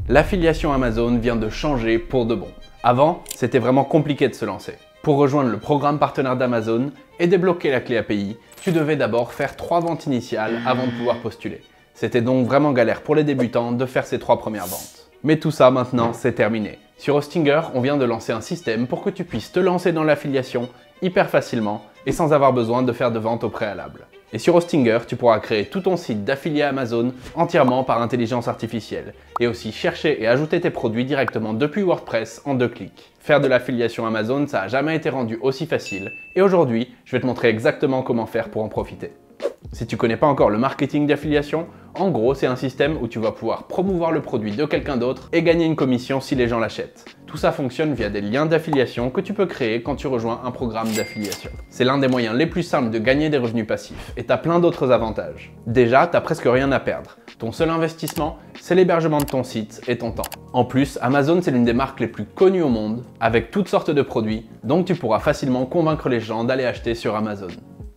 L'affiliation Amazon vient de changer pour de bon. Avant, c'était vraiment compliqué de se lancer. Pour rejoindre le programme partenaire d'Amazon et débloquer la clé API, tu devais d'abord faire 3 ventes initiales avant de pouvoir postuler. C'était donc vraiment galère pour les débutants de faire ces 3 premières ventes. Mais tout ça maintenant, c'est terminé. Sur Hostinger, on vient de lancer un système pour que tu puisses te lancer dans l'affiliation hyper facilement et sans avoir besoin de faire de vente au préalable. Et sur Hostinger, tu pourras créer tout ton site d'affilié Amazon entièrement par intelligence artificielle et aussi chercher et ajouter tes produits directement depuis WordPress en 2 clics. Faire de l'affiliation Amazon, ça n'a jamais été rendu aussi facile et aujourd'hui, je vais te montrer exactement comment faire pour en profiter. Si tu ne connais pas encore le marketing d'affiliation, en gros, c'est un système où tu vas pouvoir promouvoir le produit de quelqu'un d'autre et gagner une commission si les gens l'achètent. Tout ça fonctionne via des liens d'affiliation que tu peux créer quand tu rejoins un programme d'affiliation. C'est l'un des moyens les plus simples de gagner des revenus passifs et tu as plein d'autres avantages. Déjà, tu n'as presque rien à perdre. Ton seul investissement, c'est l'hébergement de ton site et ton temps. En plus, Amazon, c'est l'une des marques les plus connues au monde, avec toutes sortes de produits, donc tu pourras facilement convaincre les gens d'aller acheter sur Amazon.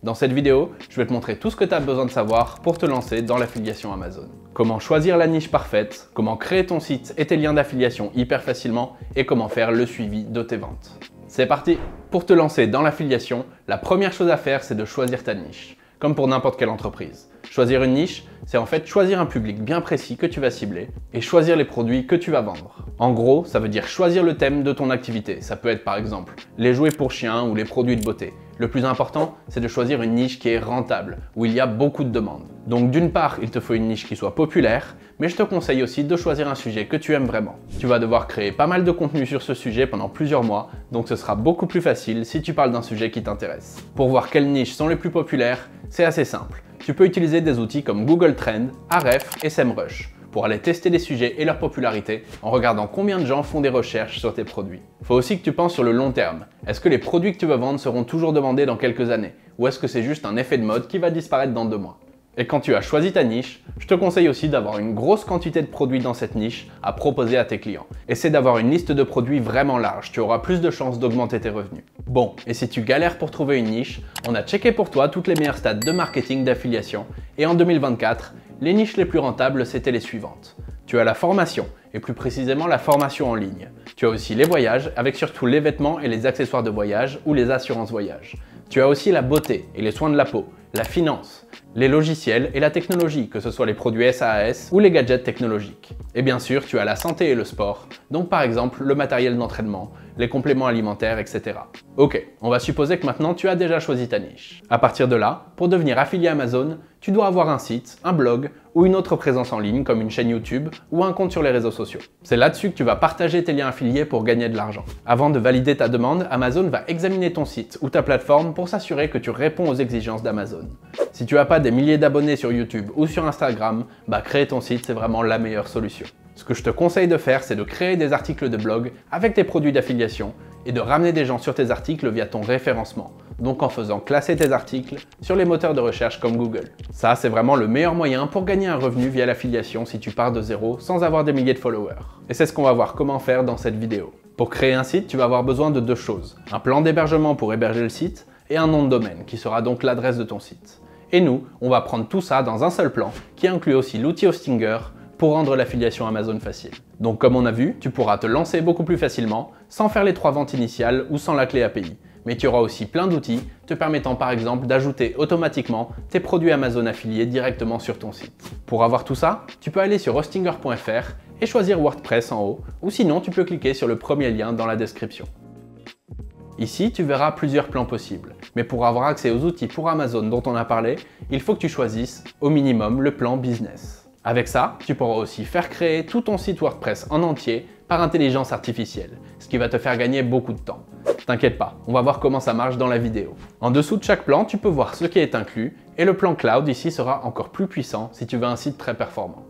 Dans cette vidéo, je vais te montrer tout ce que tu as besoin de savoir pour te lancer dans l'affiliation Amazon. Comment choisir la niche parfaite, comment créer ton site et tes liens d'affiliation hyper facilement et comment faire le suivi de tes ventes. C'est parti! Pour te lancer dans l'affiliation, la première chose à faire, c'est de choisir ta niche, comme pour n'importe quelle entreprise. Choisir une niche, c'est en fait choisir un public bien précis que tu vas cibler et choisir les produits que tu vas vendre. En gros, ça veut dire choisir le thème de ton activité. Ça peut être par exemple les jouets pour chiens ou les produits de beauté. Le plus important, c'est de choisir une niche qui est rentable, où il y a beaucoup de demandes. Donc d'une part, il te faut une niche qui soit populaire, mais je te conseille aussi de choisir un sujet que tu aimes vraiment. Tu vas devoir créer pas mal de contenu sur ce sujet pendant plusieurs mois, donc ce sera beaucoup plus facile si tu parles d'un sujet qui t'intéresse. Pour voir quelles niches sont les plus populaires, c'est assez simple. Tu peux utiliser des outils comme Google Trends, Ahrefs et SEMrush pour aller tester les sujets et leur popularité en regardant combien de gens font des recherches sur tes produits. Faut aussi que tu penses sur le long terme. Est-ce que les produits que tu vas vendre seront toujours demandés dans quelques années? Ou est-ce que c'est juste un effet de mode qui va disparaître dans 2 mois? Et quand tu as choisi ta niche, je te conseille aussi d'avoir une grosse quantité de produits dans cette niche à proposer à tes clients. Essaie d'avoir une liste de produits vraiment large, tu auras plus de chances d'augmenter tes revenus. Bon, et si tu galères pour trouver une niche, on a checké pour toi toutes les meilleures stats de marketing d'affiliation et en 2024, les niches les plus rentables, c'était les suivantes. Tu as la formation, et plus précisément la formation en ligne. Tu as aussi les voyages, avec surtout les vêtements et les accessoires de voyage ou les assurances voyage. Tu as aussi la beauté et les soins de la peau, la finance, les logiciels et la technologie, que ce soit les produits SaaS ou les gadgets technologiques. Et bien sûr, tu as la santé et le sport, donc par exemple le matériel d'entraînement, les compléments alimentaires, etc. Ok, on va supposer que maintenant tu as déjà choisi ta niche. À partir de là, pour devenir affilié Amazon, tu dois avoir un site, un blog ou une autre présence en ligne comme une chaîne YouTube ou un compte sur les réseaux sociaux. C'est là-dessus que tu vas partager tes liens affiliés pour gagner de l'argent. Avant de valider ta demande, Amazon va examiner ton site ou ta plateforme pour s'assurer que tu réponds aux exigences d'Amazon. Si tu n'as pas des milliers d'abonnés sur YouTube ou sur Instagram, créer ton site, c'est vraiment la meilleure solution. Ce que je te conseille de faire, c'est de créer des articles de blog avec tes produits d'affiliation et de ramener des gens sur tes articles via ton référencement, donc en faisant classer tes articles sur les moteurs de recherche comme Google. Ça, c'est vraiment le meilleur moyen pour gagner un revenu via l'affiliation si tu pars de zéro sans avoir des milliers de followers. Et c'est ce qu'on va voir comment faire dans cette vidéo. Pour créer un site, tu vas avoir besoin de 2 choses. Un plan d'hébergement pour héberger le site et un nom de domaine qui sera donc l'adresse de ton site. Et nous, on va prendre tout ça dans un seul plan qui inclut aussi l'outil Hostinger pour rendre l'affiliation Amazon facile. Donc comme on a vu, tu pourras te lancer beaucoup plus facilement sans faire les 3 ventes initiales ou sans la clé API. Mais tu auras aussi plein d'outils te permettant par exemple d'ajouter automatiquement tes produits Amazon affiliés directement sur ton site. Pour avoir tout ça, tu peux aller sur hostinger.fr et choisir WordPress en haut, ou sinon tu peux cliquer sur le premier lien dans la description. Ici, tu verras plusieurs plans possibles, mais pour avoir accès aux outils pour Amazon dont on a parlé, il faut que tu choisisses au minimum le plan business. Avec ça, tu pourras aussi faire créer tout ton site WordPress en entier par intelligence artificielle, ce qui va te faire gagner beaucoup de temps. T'inquiète pas, on va voir comment ça marche dans la vidéo. En dessous de chaque plan, tu peux voir ce qui est inclus et le plan cloud ici sera encore plus puissant si tu veux un site très performant.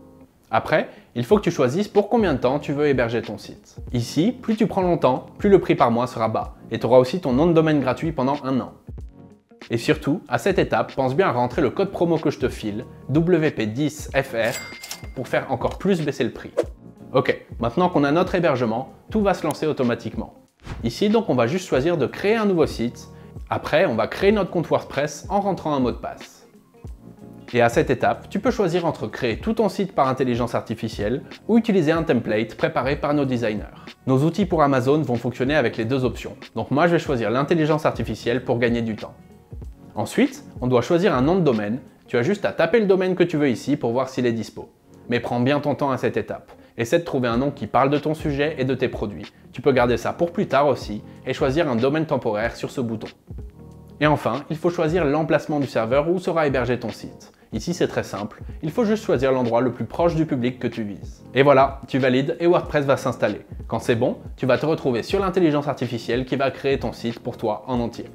Après, il faut que tu choisisses pour combien de temps tu veux héberger ton site. Ici, plus tu prends longtemps, plus le prix par mois sera bas et tu auras aussi ton nom de domaine gratuit pendant 1 an. Et surtout, à cette étape, pense bien à rentrer le code promo que je te file, WP10FR, pour faire encore plus baisser le prix. Ok, maintenant qu'on a notre hébergement, tout va se lancer automatiquement. Ici donc on va juste choisir de créer un nouveau site. Après, on va créer notre compte WordPress en rentrant un mot de passe. Et à cette étape, tu peux choisir entre créer tout ton site par intelligence artificielle ou utiliser un template préparé par nos designers. Nos outils pour Amazon vont fonctionner avec les deux options, donc moi je vais choisir l'intelligence artificielle pour gagner du temps. Ensuite, on doit choisir un nom de domaine. Tu as juste à taper le domaine que tu veux ici pour voir s'il est dispo. Mais prends bien ton temps à cette étape. Essaie de trouver un nom qui parle de ton sujet et de tes produits. Tu peux garder ça pour plus tard aussi et choisir un domaine temporaire sur ce bouton. Et enfin, il faut choisir l'emplacement du serveur où sera hébergé ton site. Ici c'est très simple, il faut juste choisir l'endroit le plus proche du public que tu vises. Et voilà, tu valides et WordPress va s'installer. Quand c'est bon, tu vas te retrouver sur l'intelligence artificielle qui va créer ton site pour toi en entier.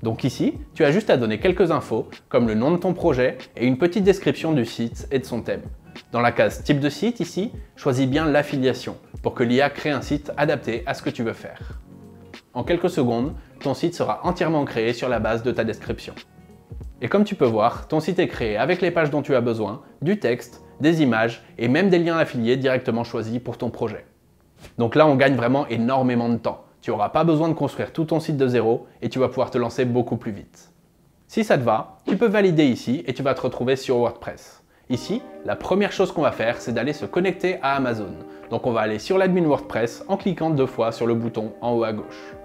Donc ici, tu as juste à donner quelques infos, comme le nom de ton projet et une petite description du site et de son thème. Dans la case type de site ici, choisis bien l'affiliation pour que l'IA crée un site adapté à ce que tu veux faire. En quelques secondes, ton site sera entièrement créé sur la base de ta description. Et comme tu peux voir, ton site est créé avec les pages dont tu as besoin, du texte, des images et même des liens affiliés directement choisis pour ton projet. Donc là, on gagne vraiment énormément de temps. Tu n'auras pas besoin de construire tout ton site de zéro et tu vas pouvoir te lancer beaucoup plus vite. Si ça te va, tu peux valider ici et tu vas te retrouver sur WordPress. Ici, la première chose qu'on va faire, c'est d'aller se connecter à Amazon. Donc on va aller sur l'admin WordPress en cliquant 2 fois sur le bouton en haut à gauche.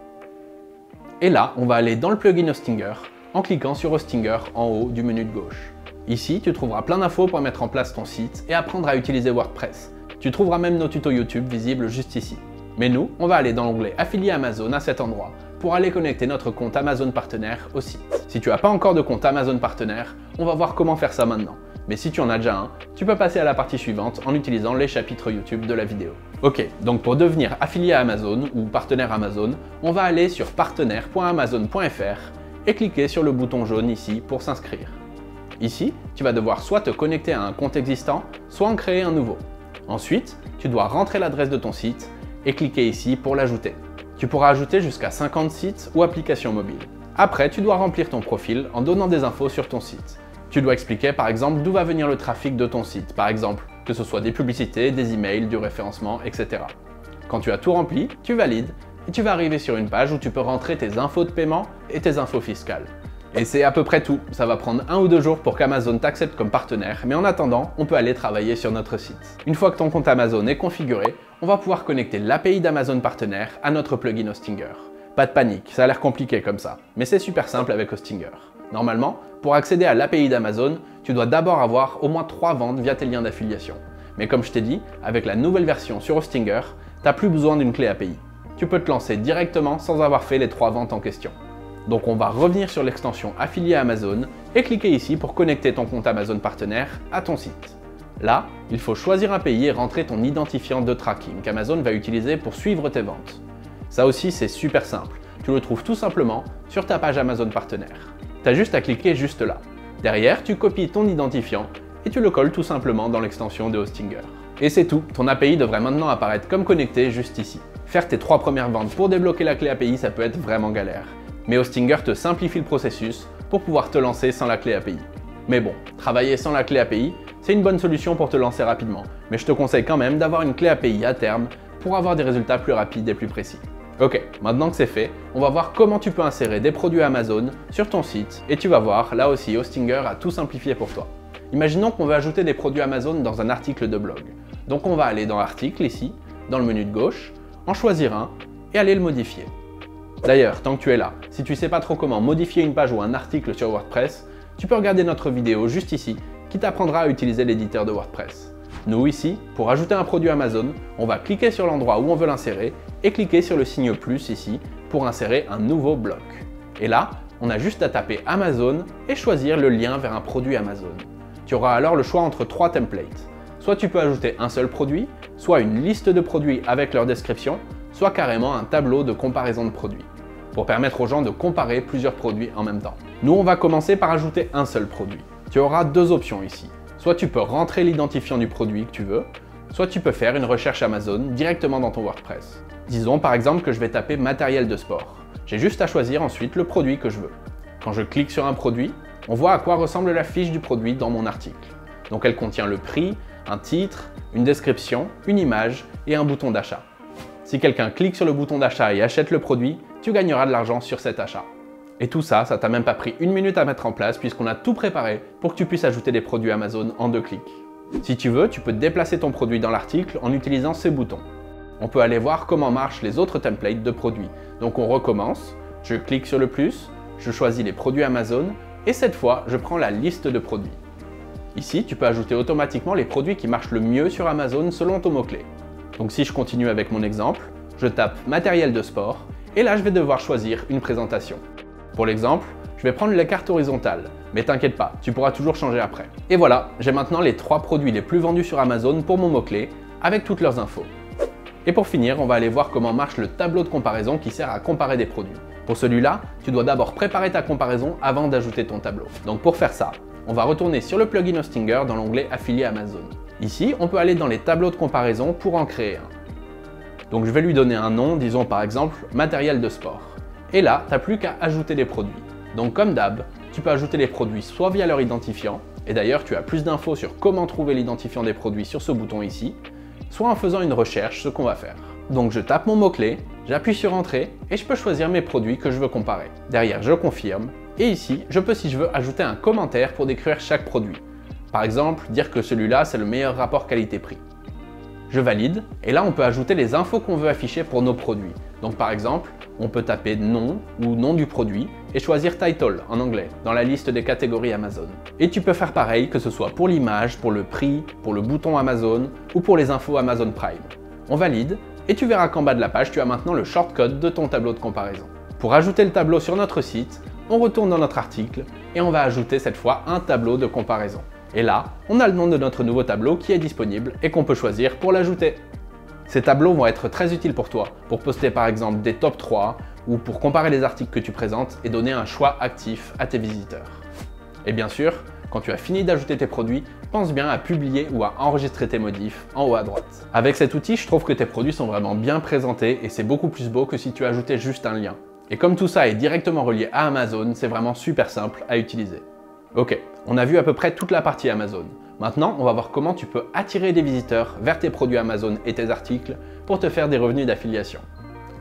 Et là, on va aller dans le plugin Hostinger en cliquant sur Hostinger en haut du menu de gauche. Ici, tu trouveras plein d'infos pour mettre en place ton site et apprendre à utiliser WordPress. Tu trouveras même nos tutos YouTube visibles juste ici. Mais nous, on va aller dans l'onglet Affilié Amazon à cet endroit pour aller connecter notre compte Amazon Partenaire au site. Si tu n'as pas encore de compte Amazon Partenaire, on va voir comment faire ça maintenant. Mais si tu en as déjà un, tu peux passer à la partie suivante en utilisant les chapitres YouTube de la vidéo. Ok, donc pour devenir affilié à Amazon ou partenaire Amazon, on va aller sur partenaire.amazon.fr et cliquer sur le bouton jaune ici pour s'inscrire. Ici, tu vas devoir soit te connecter à un compte existant, soit en créer un nouveau. Ensuite, tu dois rentrer l'adresse de ton site et cliquer ici pour l'ajouter. Tu pourras ajouter jusqu'à 50 sites ou applications mobiles. Après, tu dois remplir ton profil en donnant des infos sur ton site. Tu dois expliquer par exemple d'où va venir le trafic de ton site, par exemple que ce soit des publicités, des emails, du référencement, etc. Quand tu as tout rempli, tu valides et tu vas arriver sur une page où tu peux rentrer tes infos de paiement et tes infos fiscales. Et c'est à peu près tout, ça va prendre 1 ou 2 jours pour qu'Amazon t'accepte comme partenaire, mais en attendant, on peut aller travailler sur notre site. Une fois que ton compte Amazon est configuré, on va pouvoir connecter l'API d'Amazon Partenaire à notre plugin Hostinger. Pas de panique, ça a l'air compliqué comme ça, mais c'est super simple avec Hostinger. Normalement, pour accéder à l'API d'Amazon, tu dois d'abord avoir au moins 3 ventes via tes liens d'affiliation. Mais comme je t'ai dit, avec la nouvelle version sur Hostinger, tu n'as plus besoin d'une clé API. Tu peux te lancer directement sans avoir fait les 3 ventes en question. Donc on va revenir sur l'extension affiliée à Amazon et cliquer ici pour connecter ton compte Amazon Partenaire à ton site. Là, il faut choisir un pays et rentrer ton identifiant de tracking qu'Amazon va utiliser pour suivre tes ventes. Ça aussi c'est super simple, tu le trouves tout simplement sur ta page Amazon Partenaire. Tu as juste à cliquer juste là. Derrière, tu copies ton identifiant et tu le colles tout simplement dans l'extension de Hostinger. Et c'est tout, ton API devrait maintenant apparaître comme connecté juste ici. Faire tes 3 premières ventes pour débloquer la clé API, ça peut être vraiment galère. Mais Hostinger te simplifie le processus pour pouvoir te lancer sans la clé API. Mais bon, travailler sans la clé API, c'est une bonne solution pour te lancer rapidement, mais je te conseille quand même d'avoir une clé API à terme pour avoir des résultats plus rapides et plus précis. Ok, maintenant que c'est fait, on va voir comment tu peux insérer des produits Amazon sur ton site et tu vas voir, là aussi Hostinger a tout simplifié pour toi. Imaginons qu'on veut ajouter des produits Amazon dans un article de blog. Donc on va aller dans Article ici, dans le menu de gauche, en choisir un et aller le modifier. D'ailleurs, tant que tu es là, si tu ne sais pas trop comment modifier une page ou un article sur WordPress, tu peux regarder notre vidéo juste ici qui t'apprendra à utiliser l'éditeur de WordPress. Nous ici, pour ajouter un produit Amazon, on va cliquer sur l'endroit où on veut l'insérer et cliquer sur le signe plus ici pour insérer un nouveau bloc. Et là, on a juste à taper Amazon et choisir le lien vers un produit Amazon. Tu auras alors le choix entre 3 templates. Soit tu peux ajouter un seul produit, soit une liste de produits avec leur description, soit carrément un tableau de comparaison de produits, pour permettre aux gens de comparer plusieurs produits en même temps. Nous, on va commencer par ajouter un seul produit. Tu auras 2 options ici. Soit tu peux rentrer l'identifiant du produit que tu veux, soit tu peux faire une recherche Amazon directement dans ton WordPress. Disons par exemple que je vais taper matériel de sport. J'ai juste à choisir ensuite le produit que je veux. Quand je clique sur un produit, on voit à quoi ressemble la fiche du produit dans mon article. Donc elle contient le prix, un titre, une description, une image et un bouton d'achat. Si quelqu'un clique sur le bouton d'achat et achète le produit, tu gagneras de l'argent sur cet achat. Et tout ça, ça t'a même pas pris 1 minute à mettre en place puisqu'on a tout préparé pour que tu puisses ajouter des produits Amazon en 2 clics. Si tu veux, tu peux déplacer ton produit dans l'article en utilisant ces boutons. On peut aller voir comment marchent les autres templates de produits. Donc on recommence, je clique sur le plus, je choisis les produits Amazon et cette fois, je prends la liste de produits. Ici, tu peux ajouter automatiquement les produits qui marchent le mieux sur Amazon selon ton mot-clé. Donc si je continue avec mon exemple, je tape matériel de sport et là je vais devoir choisir une présentation. Pour l'exemple, je vais prendre la carte horizontale, mais t'inquiète pas, tu pourras toujours changer après. Et voilà, j'ai maintenant les 3 produits les plus vendus sur Amazon pour mon mot-clé, avec toutes leurs infos. Et pour finir, on va aller voir comment marche le tableau de comparaison qui sert à comparer des produits. Pour celui-là, tu dois d'abord préparer ta comparaison avant d'ajouter ton tableau. Donc pour faire ça, on va retourner sur le plugin Hostinger dans l'onglet Affilié Amazon. Ici, on peut aller dans les tableaux de comparaison pour en créer un. Donc je vais lui donner un nom, disons par exemple matériel de sport. Et là, tu n'as plus qu'à ajouter des produits. Donc comme d'hab, tu peux ajouter les produits soit via leur identifiant, et d'ailleurs tu as plus d'infos sur comment trouver l'identifiant des produits sur ce bouton ici, soit en faisant une recherche, ce qu'on va faire. Donc je tape mon mot-clé, j'appuie sur Entrée, et je peux choisir mes produits que je veux comparer. Derrière, je confirme, et ici, je peux si je veux ajouter un commentaire pour décrire chaque produit. Par exemple, dire que celui-là c'est le meilleur rapport qualité-prix. Je valide, et là on peut ajouter les infos qu'on veut afficher pour nos produits. Donc par exemple, on peut taper nom ou nom du produit et choisir Title en anglais dans la liste des catégories Amazon. Et tu peux faire pareil que ce soit pour l'image, pour le prix, pour le bouton Amazon ou pour les infos Amazon Prime. On valide et tu verras qu'en bas de la page, tu as maintenant le shortcode de ton tableau de comparaison. Pour ajouter le tableau sur notre site, on retourne dans notre article et on va ajouter cette fois un tableau de comparaison. Et là, on a le nom de notre nouveau tableau qui est disponible et qu'on peut choisir pour l'ajouter. Ces tableaux vont être très utiles pour toi, pour poster par exemple des top 3 ou pour comparer les articles que tu présentes et donner un choix actif à tes visiteurs. Et bien sûr, quand tu as fini d'ajouter tes produits, pense bien à publier ou à enregistrer tes modifs en haut à droite. Avec cet outil, je trouve que tes produits sont vraiment bien présentés et c'est beaucoup plus beau que si tu ajoutais juste un lien. Et comme tout ça est directement relié à Amazon, c'est vraiment super simple à utiliser. Ok, on a vu à peu près toute la partie Amazon. Maintenant, on va voir comment tu peux attirer des visiteurs vers tes produits Amazon et tes articles pour te faire des revenus d'affiliation.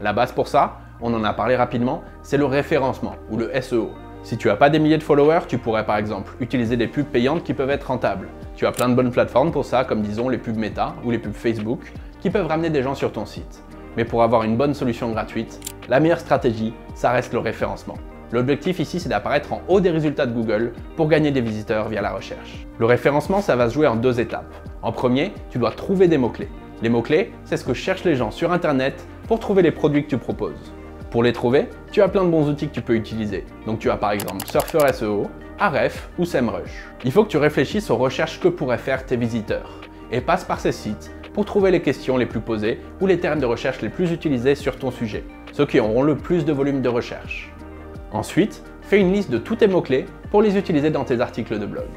La base pour ça, on en a parlé rapidement, c'est le référencement ou le SEO. Si tu n'as pas des milliers de followers, tu pourrais par exemple utiliser des pubs payantes qui peuvent être rentables. Tu as plein de bonnes plateformes pour ça, comme disons les pubs Meta ou les pubs Facebook, qui peuvent ramener des gens sur ton site. Mais pour avoir une bonne solution gratuite, la meilleure stratégie, ça reste le référencement. L'objectif ici, c'est d'apparaître en haut des résultats de Google pour gagner des visiteurs via la recherche. Le référencement, ça va se jouer en 2 étapes. En premier, tu dois trouver des mots-clés. Les mots-clés, c'est ce que cherchent les gens sur Internet pour trouver les produits que tu proposes. Pour les trouver, tu as plein de bons outils que tu peux utiliser. Donc tu as par exemple Surfer SEO, Ahrefs ou SEMrush. Il faut que tu réfléchisses aux recherches que pourraient faire tes visiteurs et passe par ces sites pour trouver les questions les plus posées ou les termes de recherche les plus utilisés sur ton sujet, ceux qui auront le plus de volume de recherche. Ensuite, fais une liste de tous tes mots-clés pour les utiliser dans tes articles de blog.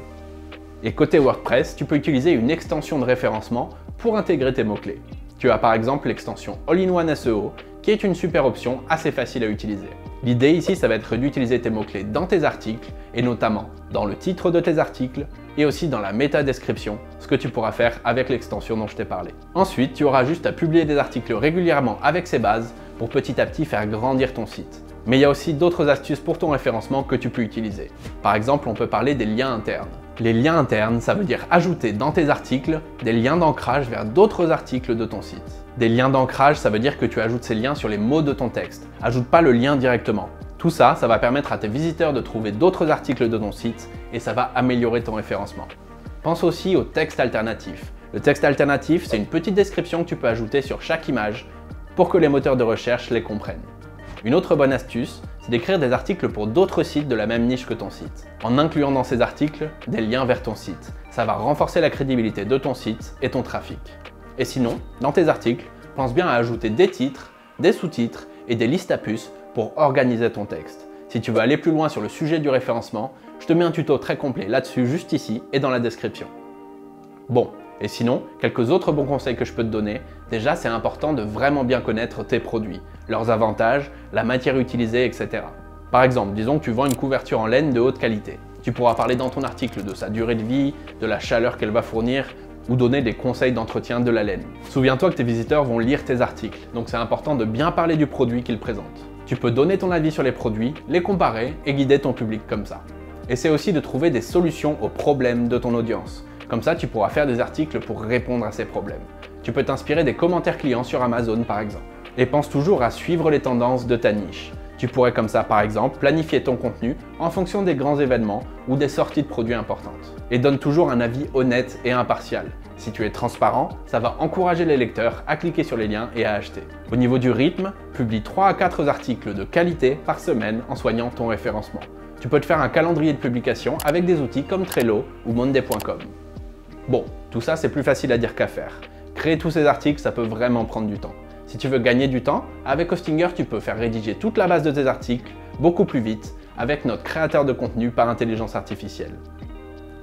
Et côté WordPress, tu peux utiliser une extension de référencement pour intégrer tes mots-clés. Tu as par exemple l'extension All-in-One SEO, qui est une super option assez facile à utiliser. L'idée ici, ça va être d'utiliser tes mots-clés dans tes articles, et notamment dans le titre de tes articles, et aussi dans la métadescription, ce que tu pourras faire avec l'extension dont je t'ai parlé. Ensuite, tu auras juste à publier des articles régulièrement avec ces bases pour petit à petit faire grandir ton site. Mais il y a aussi d'autres astuces pour ton référencement que tu peux utiliser. Par exemple, on peut parler des liens internes. Les liens internes, ça veut dire ajouter dans tes articles des liens d'ancrage vers d'autres articles de ton site. Des liens d'ancrage, ça veut dire que tu ajoutes ces liens sur les mots de ton texte. Ajoute pas le lien directement. Tout ça, ça va permettre à tes visiteurs de trouver d'autres articles de ton site et ça va améliorer ton référencement. Pense aussi au texte alternatif. Le texte alternatif, c'est une petite description que tu peux ajouter sur chaque image pour que les moteurs de recherche les comprennent. Une autre bonne astuce, c'est d'écrire des articles pour d'autres sites de la même niche que ton site, en incluant dans ces articles des liens vers ton site. Ça va renforcer la crédibilité de ton site et ton trafic. Et sinon, dans tes articles, pense bien à ajouter des titres, des sous-titres et des listes à puces pour organiser ton texte. Si tu veux aller plus loin sur le sujet du référencement, je te mets un tuto très complet là-dessus juste ici et dans la description. Bon, et sinon, quelques autres bons conseils que je peux te donner. Déjà, c'est important de vraiment bien connaître tes produits, leurs avantages, la matière utilisée, etc. Par exemple, disons que tu vends une couverture en laine de haute qualité. Tu pourras parler dans ton article de sa durée de vie, de la chaleur qu'elle va fournir, ou donner des conseils d'entretien de la laine. Souviens-toi que tes visiteurs vont lire tes articles, donc c'est important de bien parler du produit qu'ils présentent. Tu peux donner ton avis sur les produits, les comparer et guider ton public comme ça. Essaie aussi de trouver des solutions aux problèmes de ton audience. Comme ça, tu pourras faire des articles pour répondre à ces problèmes. Tu peux t'inspirer des commentaires clients sur Amazon par exemple. Et pense toujours à suivre les tendances de ta niche. Tu pourrais comme ça par exemple planifier ton contenu en fonction des grands événements ou des sorties de produits importantes. Et donne toujours un avis honnête et impartial. Si tu es transparent, ça va encourager les lecteurs à cliquer sur les liens et à acheter. Au niveau du rythme, publie 3 à 4 articles de qualité par semaine en soignant ton référencement. Tu peux te faire un calendrier de publication avec des outils comme Trello ou Monday.com. Bon, tout ça c'est plus facile à dire qu'à faire. Créer tous ces articles, ça peut vraiment prendre du temps. Si tu veux gagner du temps, avec Hostinger, tu peux faire rédiger toute la base de tes articles beaucoup plus vite avec notre créateur de contenu par intelligence artificielle.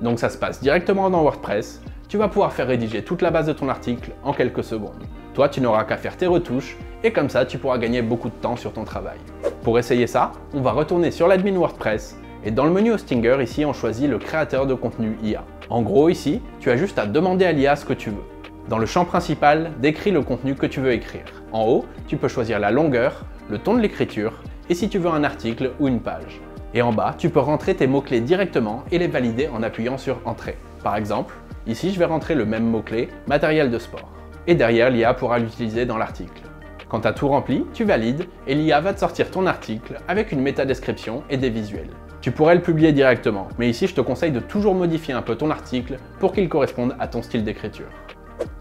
Donc ça se passe directement dans WordPress, tu vas pouvoir faire rédiger toute la base de ton article en quelques secondes. Toi, tu n'auras qu'à faire tes retouches et comme ça, tu pourras gagner beaucoup de temps sur ton travail. Pour essayer ça, on va retourner sur l'admin WordPress et dans le menu Hostinger, ici, on choisit le créateur de contenu IA. En gros, ici, tu as juste à demander à l'IA ce que tu veux. Dans le champ principal, décris le contenu que tu veux écrire. En haut, tu peux choisir la longueur, le ton de l'écriture et si tu veux un article ou une page. Et en bas, tu peux rentrer tes mots-clés directement et les valider en appuyant sur Entrée. Par exemple, ici je vais rentrer le même mot-clé, matériel de sport. Et derrière, l'IA pourra l'utiliser dans l'article. Quand tu as tout rempli, tu valides et l'IA va te sortir ton article avec une métadescription et des visuels. Tu pourrais le publier directement, mais ici je te conseille de toujours modifier un peu ton article pour qu'il corresponde à ton style d'écriture.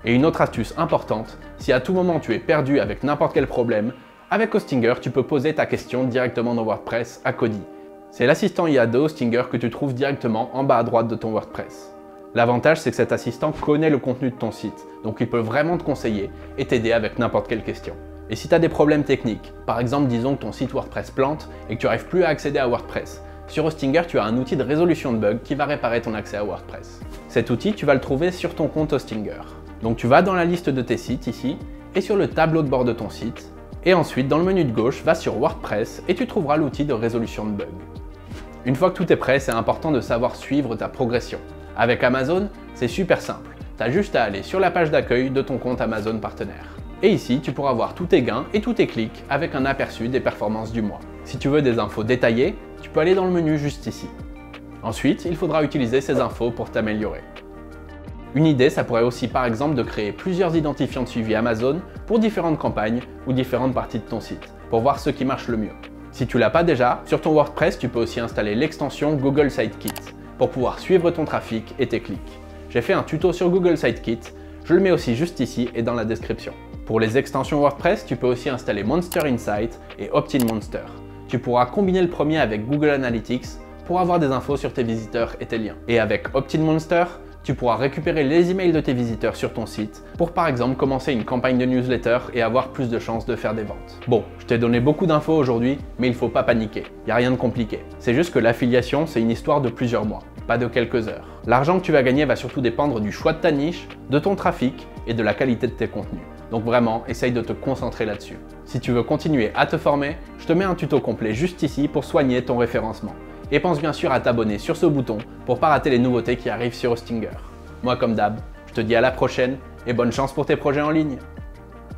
Et une autre astuce importante, si à tout moment tu es perdu avec n'importe quel problème, avec Hostinger, tu peux poser ta question directement dans WordPress à Cody. C'est l'assistant IA de Hostinger que tu trouves directement en bas à droite de ton WordPress. L'avantage, c'est que cet assistant connaît le contenu de ton site, donc il peut vraiment te conseiller et t'aider avec n'importe quelle question. Et si tu as des problèmes techniques, par exemple disons que ton site WordPress plante et que tu n'arrives plus à accéder à WordPress, sur Hostinger, tu as un outil de résolution de bugs qui va réparer ton accès à WordPress. Cet outil, tu vas le trouver sur ton compte Hostinger. Donc tu vas dans la liste de tes sites ici, et sur le tableau de bord de ton site, et ensuite dans le menu de gauche, va sur WordPress et tu trouveras l'outil de résolution de bugs. Une fois que tout est prêt, c'est important de savoir suivre ta progression. Avec Amazon, c'est super simple. Tu as juste à aller sur la page d'accueil de ton compte Amazon partenaire. Et ici, tu pourras voir tous tes gains et tous tes clics avec un aperçu des performances du mois. Si tu veux des infos détaillées, tu peux aller dans le menu juste ici. Ensuite, il faudra utiliser ces infos pour t'améliorer. Une idée, ça pourrait aussi par exemple de créer plusieurs identifiants de suivi Amazon pour différentes campagnes ou différentes parties de ton site, pour voir ce qui marche le mieux. Si tu l'as pas déjà, sur ton WordPress, tu peux aussi installer l'extension Google Sitekit pour pouvoir suivre ton trafic et tes clics. J'ai fait un tuto sur Google Sitekit, je le mets aussi juste ici et dans la description. Pour les extensions WordPress, tu peux aussi installer Monster Insight et OptinMonster. Tu pourras combiner le premier avec Google Analytics pour avoir des infos sur tes visiteurs et tes liens. Et avec OptinMonster, tu pourras récupérer les emails de tes visiteurs sur ton site pour par exemple commencer une campagne de newsletter et avoir plus de chances de faire des ventes. Bon, je t'ai donné beaucoup d'infos aujourd'hui, mais il ne faut pas paniquer, il n'y a rien de compliqué. C'est juste que l'affiliation, c'est une histoire de plusieurs mois, pas de quelques heures. L'argent que tu vas gagner va surtout dépendre du choix de ta niche, de ton trafic et de la qualité de tes contenus. Donc vraiment, essaye de te concentrer là-dessus. Si tu veux continuer à te former, je te mets un tuto complet juste ici pour soigner ton référencement. Et pense bien sûr à t'abonner sur ce bouton pour pas rater les nouveautés qui arrivent sur Hostinger. Moi comme d'hab, je te dis à la prochaine et bonne chance pour tes projets en ligne.